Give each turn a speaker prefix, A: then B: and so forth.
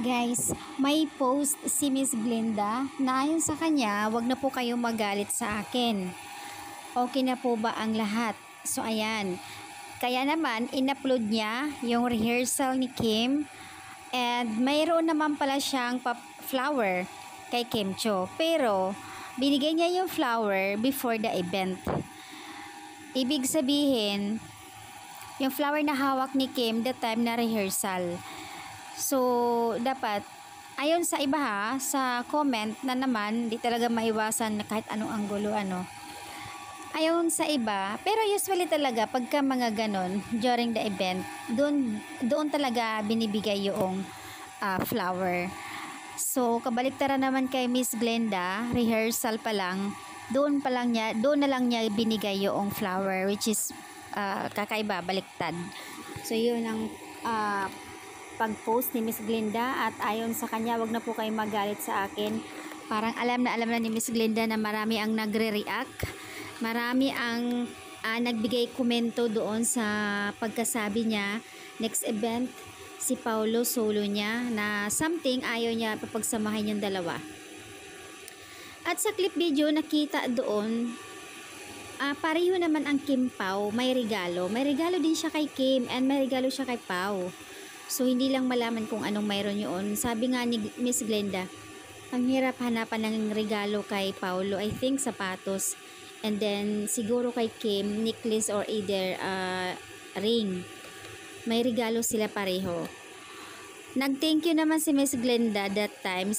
A: Guys, may post si Miss Glenda na ayon sa kanya, wag na po kayo magalit sa akin. Okay na po ba ang lahat? So ayan, kaya naman in-upload niya yung rehearsal ni Kim and mayroon naman pala siyang flower kay Kim Cho. Pero binigay niya yung flower before the event. Ibig sabihin, yung flower na hawak ni Kim the time na rehearsal. So, dapat, ayon sa iba sa comment na naman, di talaga maiwasan na kahit anong anggulo, Ayon sa iba, pero usually talaga, pagka mga ganon, during the event, doon talaga binibigay yung flower. So, kabaliktaran naman kay Miss Glenda, rehearsal pa lang, doon na lang niya binigay yung flower, which is kakaiba, baliktad. So, yun ang pag-post ni Miss Glenda at ayon sa kanya, wag na po kayo magalit sa akin. Parang alam na ni Miss Glenda na marami ang nagre-react, marami ang nagbigay komento doon sa pagkasabi niya next event si Paulo solo niya na something ayaw niya papagsamahin yung dalawa. At sa clip video nakita doon pareho naman ang Kim Pao, may regalo din siya kay Kim and may regalo siya kay Pao. So, hindi lang malaman kung anong mayroon yun. Sabi nga ni Miss Glenda, ang hirap hanapan ng regalo kay Paulo. I think sapatos. And then, siguro kay Kim, necklace or either ring. May regalo sila pareho. Nag-thank you naman si Miss Glenda that time.